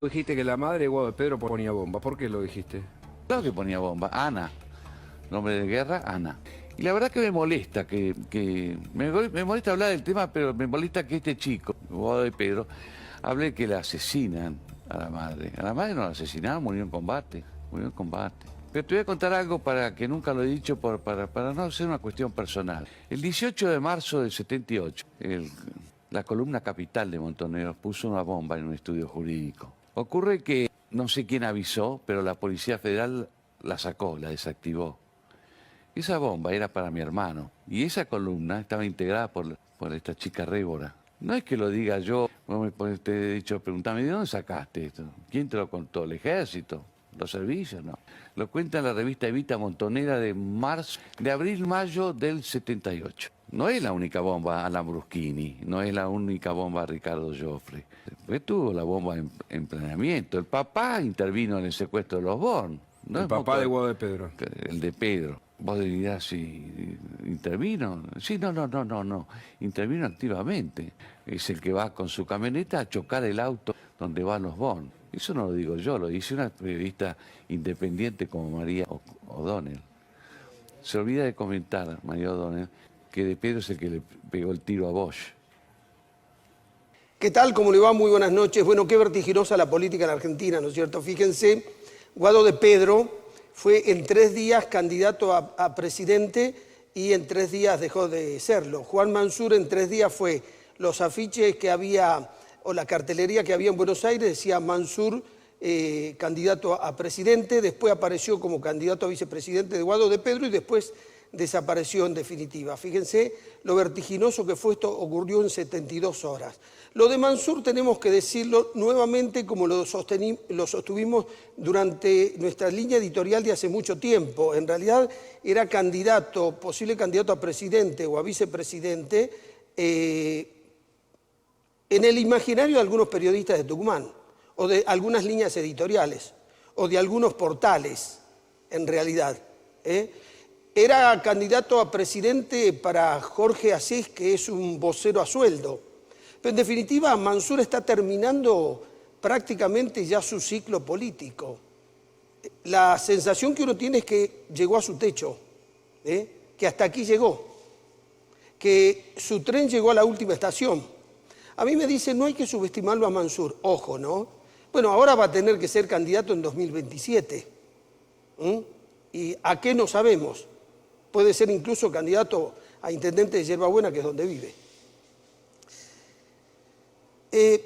Dijiste que la madre de Guado de Pedro ponía bomba. ¿Por qué lo dijiste? Claro que ponía bomba. Ana. Nombre de guerra, Ana. Y la verdad que me molesta me molesta hablar del tema, pero me molesta que este chico, Guado de Pedro, hable que la asesinan a la madre. A la madre no la asesinaron, murió en combate. Murió en combate. Pero te voy a contar algo para que nunca lo he dicho, para no ser una cuestión personal. El 18 de marzo del 78, la columna Capital de Montoneros puso una bomba en un estudio jurídico. Ocurre que no sé quién avisó, pero la Policía Federal la sacó, la desactivó. Esa bomba era para mi hermano y esa columna estaba integrada por esta chica Rébora. No es que lo diga yo, te he dicho, preguntame, ¿de dónde sacaste esto? ¿Quién te lo contó? ¿El ejército? ¿Los servicios? No. Lo cuenta en la revista Evita Montonera de abril-mayo del 78. No es la única bomba Alan Bruschini, no es la única bomba Ricardo Joffre. Después tuvo la bomba en planeamiento. El papá intervino en el secuestro de los Born. ¿No? El papá de Guado de Pedro. El de Pedro. Vos dirías si intervino. Sí, no. Intervino activamente. Es el que va con su camioneta a chocar el auto donde van los Born. Eso no lo digo yo, lo dice una periodista independiente como María O'Donnell. Se olvida de comentar, María O'Donnell, que de Pedro es el que le pegó el tiro a Bosch. ¿Qué tal? ¿Cómo le va? Muy buenas noches. Bueno, qué vertiginosa la política en Argentina, ¿no es cierto? Fíjense, Guado de Pedro fue en 3 días candidato a presidente y en 3 días dejó de serlo. Juan Mansur en 3 días fue los afiches que había, o la cartelería que había en Buenos Aires, decía Mansur candidato a presidente, después apareció como candidato a vicepresidente de Guado de Pedro y después desapareció en definitiva. Fíjense lo vertiginoso que fue esto, ocurrió en 72 horas. Lo de Mansur tenemos que decirlo nuevamente como lo sostuvimos durante nuestra línea editorial de hace mucho tiempo. En realidad era candidato, posible candidato a presidente o a vicepresidente en el imaginario de algunos periodistas de Tucumán o de algunas líneas editoriales o de algunos portales, en realidad. Era candidato a presidente para Jorge Asís, que es un vocero a sueldo. Pero en definitiva, Mansur está terminando prácticamente ya su ciclo político. La sensación que uno tiene es que llegó a su techo, que hasta aquí llegó, que su tren llegó a la última estación. A mí me dicen, no hay que subestimarlo a Mansur. Ojo, ¿no? Bueno, ahora va a tener que ser candidato en 2027. ¿Y a qué no sabemos? Puede ser incluso candidato a intendente de Yerbabuena, que es donde vive.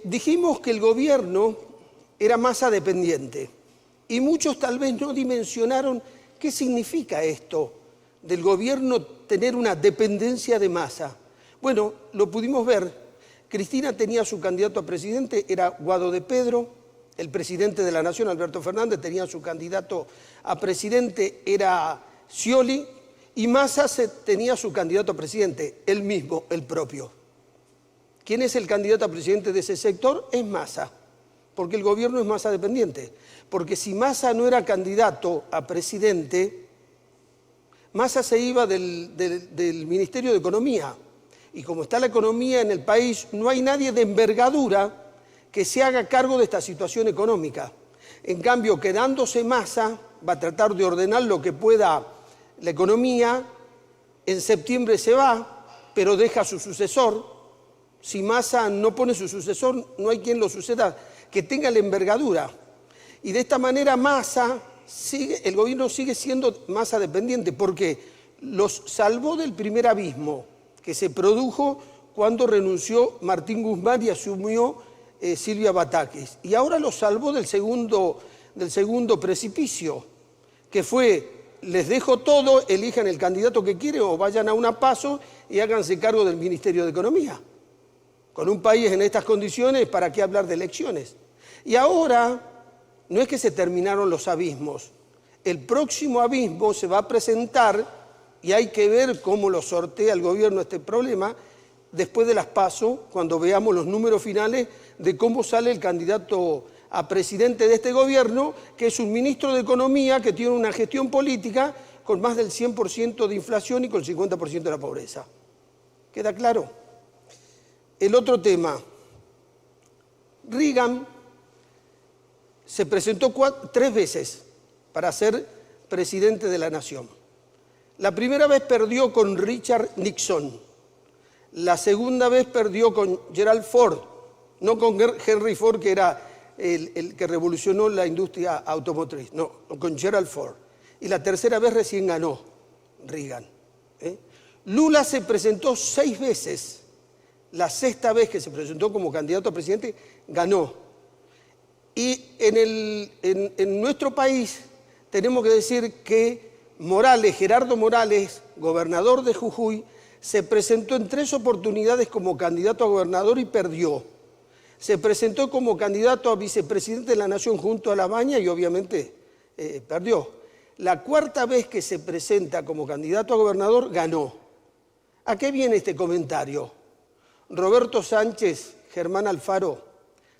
Dijimos que el gobierno era Massa dependiente y muchos tal vez no dimensionaron qué significa esto del gobierno tener una dependencia de Massa. Bueno, lo pudimos ver. Cristina tenía su candidato a presidente, era Guado de Pedro. El presidente de la Nación, Alberto Fernández, tenía su candidato a presidente, era Scioli. Y Massa tenía su candidato a presidente, él mismo, el propio. ¿Quién es el candidato a presidente de ese sector? Es Massa, porque el gobierno es Massa dependiente. Porque si Massa no era candidato a presidente, Massa se iba del Ministerio de Economía. Y como está la economía en el país, no hay nadie de envergadura que se haga cargo de esta situación económica. En cambio, quedándose Massa, va a tratar de ordenar lo que pueda la economía. En septiembre se va, pero deja a su sucesor. Si Massa no pone su sucesor, no hay quien lo suceda, que tenga la envergadura. Y de esta manera el gobierno sigue siendo Massa dependiente, porque los salvó del primer abismo que se produjo cuando renunció Martín Guzmán y asumió Silvia Batakis. Y ahora los salvó del segundo precipicio, que fue: les dejo todo, elijan el candidato que quieren o vayan a una PASO y háganse cargo del Ministerio de Economía. Con un país en estas condiciones, ¿para qué hablar de elecciones? Y ahora, no es que se terminaron los abismos. El próximo abismo se va a presentar y hay que ver cómo lo sortea el gobierno este problema después de las PASO, cuando veamos los números finales de cómo sale el candidato a presidente de este gobierno, que es un ministro de Economía que tiene una gestión política con más del 100% de inflación y con el 50% de la pobreza. ¿Queda claro? El otro tema. Reagan se presentó 3 veces para ser presidente de la nación. La primera vez perdió con Richard Nixon. La segunda vez perdió con Gerald Ford, no con Henry Ford, que era el que revolucionó la industria automotriz, no, con Gerald Ford. Y la tercera vez recién ganó Reagan. Lula se presentó 6 veces. La 6ª vez que se presentó como candidato a presidente, ganó. Y en nuestro país tenemos que decir que Gerardo Morales, gobernador de Jujuy, se presentó en 3 oportunidades como candidato a gobernador y perdió. Se presentó como candidato a vicepresidente de la Nación junto a Labaña y obviamente perdió. La 4ª vez que se presenta como candidato a gobernador, ganó. ¿A qué viene este comentario? Roberto Sánchez, Germán Alfaro,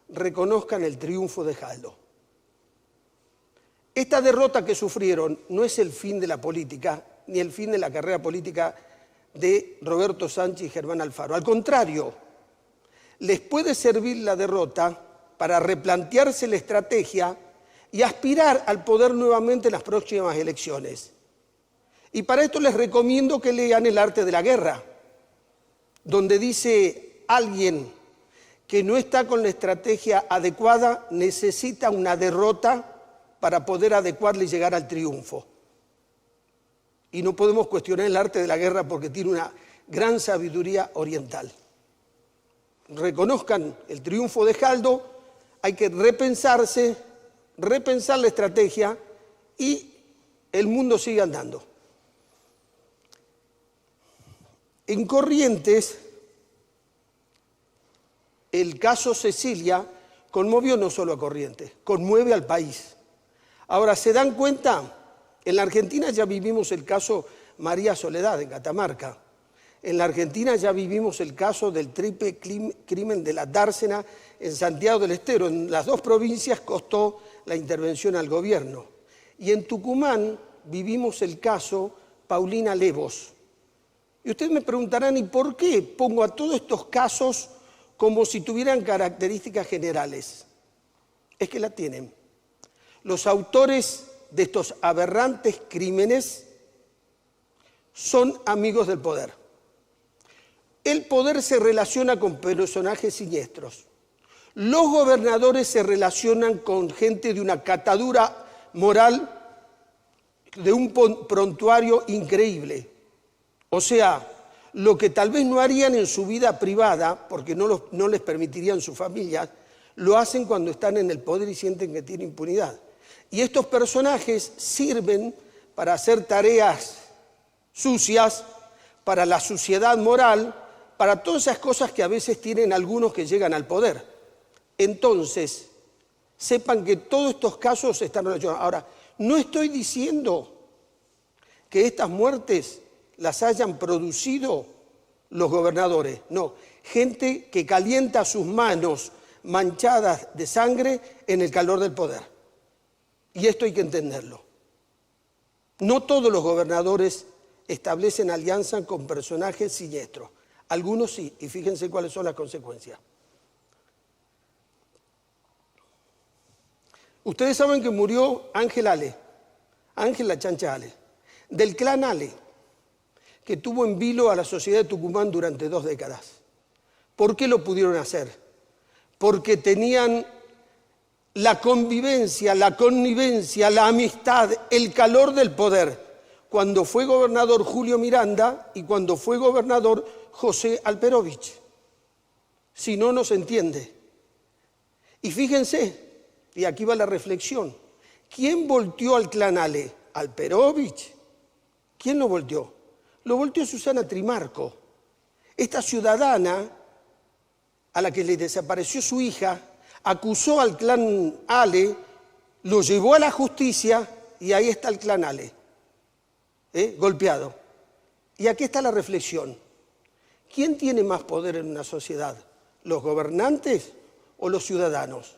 reconozcan el triunfo de Jaldo. Esta derrota que sufrieron no es el fin de la política, ni el fin de la carrera política de Roberto Sánchez y Germán Alfaro. Al contrario, les puede servir la derrota para replantearse la estrategia y aspirar al poder nuevamente en las próximas elecciones. Y para esto les recomiendo que lean El arte de la guerra, donde dice alguien que no está con la estrategia adecuada necesita una derrota para poder adecuarle y llegar al triunfo. Y no podemos cuestionar el arte de la guerra porque tiene una gran sabiduría oriental. Reconozcan el triunfo de Jaldo, hay que repensar la estrategia y el mundo sigue andando. En Corrientes, el caso Cecilia conmovió no solo a Corrientes, conmueve al país. Ahora, ¿se dan cuenta? En la Argentina ya vivimos el caso María Soledad, en Catamarca. En la Argentina ya vivimos el caso del triple crimen de la dársena en Santiago del Estero. En las 2 provincias costó la intervención al gobierno. Y en Tucumán vivimos el caso Paulina Levos. Y ustedes me preguntarán, ¿y por qué pongo a todos estos casos como si tuvieran características generales? Es que la tienen. Los autores de estos aberrantes crímenes son amigos del poder. El poder se relaciona con personajes siniestros. Los gobernadores se relacionan con gente de una catadura moral, de un prontuario increíble. O sea, lo que tal vez no harían en su vida privada, porque no les permitirían sus familias, lo hacen cuando están en el poder y sienten que tienen impunidad. Y estos personajes sirven para hacer tareas sucias, para la suciedad moral, para todas esas cosas que a veces tienen algunos que llegan al poder. Entonces, sepan que todos estos casos están relacionados. Ahora, no estoy diciendo que estas muertes las hayan producido los gobernadores, no. Gente que calienta sus manos manchadas de sangre en el calor del poder. Y esto hay que entenderlo. No todos los gobernadores establecen alianza con personajes siniestros. Algunos sí, y fíjense cuáles son las consecuencias. Ustedes saben que murió Ángel Ale, Ángel La Chancha Ale, del clan Ale, que tuvo en vilo a la sociedad de Tucumán durante 2 décadas. ¿Por qué lo pudieron hacer? Porque tenían la convivencia, la connivencia, la amistad, el calor del poder. Cuando fue gobernador Julio Miranda y cuando fue gobernador José Alperovich. Si no, no se entiende. Y fíjense, y aquí va la reflexión, ¿quién volteó al clan Ale? ¿Alperovich? ¿Quién lo volteó? Lo volteó Susana Trimarco, esta ciudadana a la que le desapareció su hija, acusó al clan Ale, lo llevó a la justicia y ahí está el clan Ale, golpeado. Y aquí está la reflexión. ¿Quién tiene más poder en una sociedad? ¿Los gobernantes o los ciudadanos?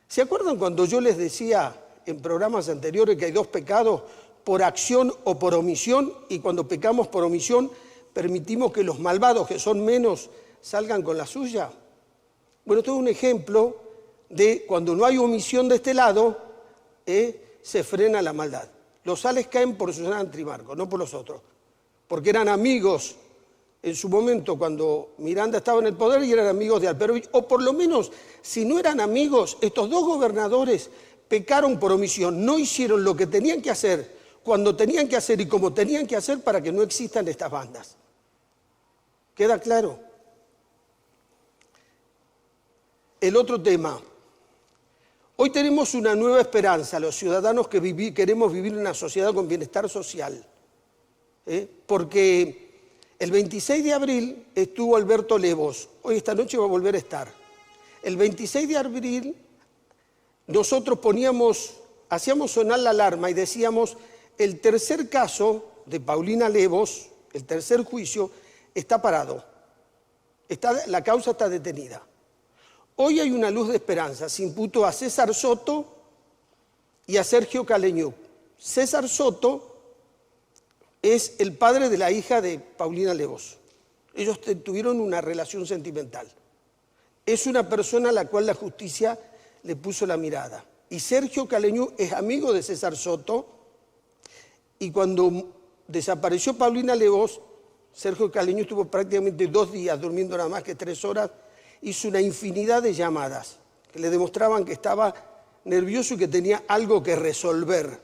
¿Se acuerdan cuando yo les decía en programas anteriores que hay 2 pecados, por acción o por omisión? Y cuando pecamos por omisión, permitimos que los malvados, que son menos, salgan con la suya. Bueno, esto es un ejemplo de cuando no hay omisión de este lado, se frena la maldad. Los sales caen por Susana Trimarco, no por los otros, porque eran amigos en su momento cuando Miranda estaba en el poder y eran amigos de Alperovich, o por lo menos, si no eran amigos, estos dos gobernadores pecaron por omisión, no hicieron lo que tenían que hacer, cuando tenían que hacer y como tenían que hacer para que no existan estas bandas. ¿Queda claro? El otro tema. Hoy tenemos una nueva esperanza, los ciudadanos que queremos vivir en una sociedad con bienestar social. Porque el 26 de abril estuvo Alberto Levos, hoy esta noche va a volver a estar. El 26 de abril nosotros hacíamos sonar la alarma y decíamos, el tercer caso de Paulina Levos, el tercer juicio, está parado, la causa está detenida. Hoy hay una luz de esperanza, se imputó a César Soto y a Sergio Caleñuc. César Soto es el padre de la hija de Paulina Levos. Ellos tuvieron una relación sentimental. Es una persona a la cual la justicia le puso la mirada. Y Sergio Caleñuc es amigo de César Soto y cuando desapareció Paulina Levos, Sergio Caleñuc estuvo prácticamente 2 días durmiendo nada más que 3 horas, hizo una infinidad de llamadas que le demostraban que estaba nervioso y que tenía algo que resolver.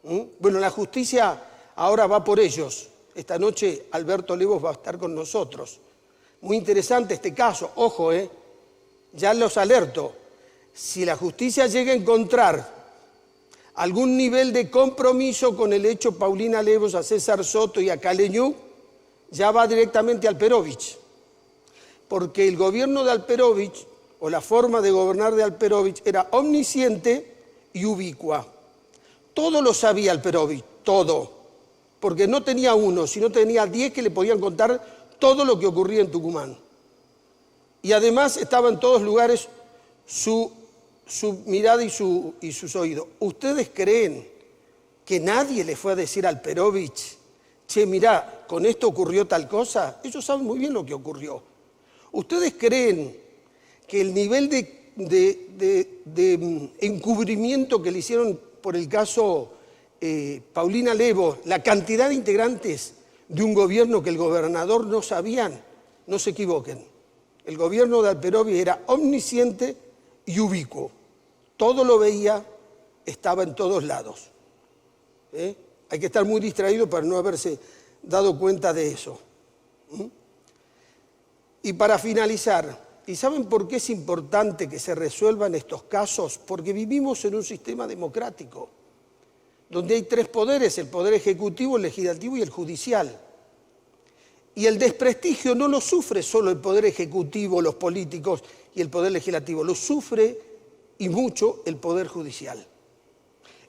Bueno, la justicia ahora va por ellos. Esta noche Alberto Levos va a estar con nosotros. Muy interesante este caso, ojo, ya los alerto. Si la justicia llega a encontrar algún nivel de compromiso con el hecho Paulina Levos, a César Soto y a Caleñuc, ya va directamente a Alperovich. Porque el gobierno de Alperovich, o la forma de gobernar de Alperovich, era omnisciente y ubicua. Todo lo sabía Alperovich, todo. Porque no tenía uno, sino tenía 10 que le podían contar todo lo que ocurría en Tucumán. Y además estaba en todos lugares su mirada y sus oídos. ¿Ustedes creen que nadie le fue a decir a Alperovich, che, mirá, con esto ocurrió tal cosa? Ellos saben muy bien lo que ocurrió. ¿Ustedes creen que el nivel de encubrimiento que le hicieron por el caso Paulina Levos, la cantidad de integrantes de un gobierno que el gobernador no sabían? No se equivoquen. El gobierno de Alperovich era omnisciente y ubicuo. Todo lo veía, estaba en todos lados. Hay que estar muy distraído para no haberse dado cuenta de eso. Y para finalizar, ¿y saben por qué es importante que se resuelvan estos casos? Porque vivimos en un sistema democrático, donde hay 3 poderes, el poder ejecutivo, el legislativo y el judicial. Y el desprestigio no lo sufre solo el poder ejecutivo, los políticos y el poder legislativo, lo sufre y mucho el poder judicial.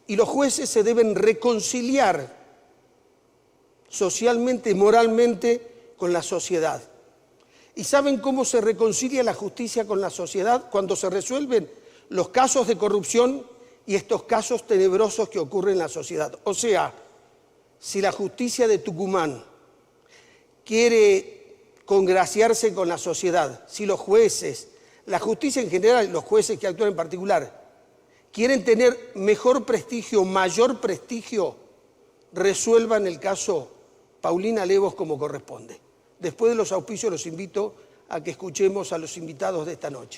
Y los jueces se deben reconciliar socialmente y moralmente con la sociedad. ¿Y saben cómo se reconcilia la justicia con la sociedad? Cuando se resuelven los casos de corrupción y estos casos tenebrosos que ocurren en la sociedad. O sea, si la justicia de Tucumán quiere congraciarse con la sociedad, si los jueces, la justicia en general y los jueces que actúan en particular, quieren tener mejor prestigio, mayor prestigio, resuelvan el caso Paulina Levos como corresponde. Después de los auspicios los invito a que escuchemos a los invitados de esta noche.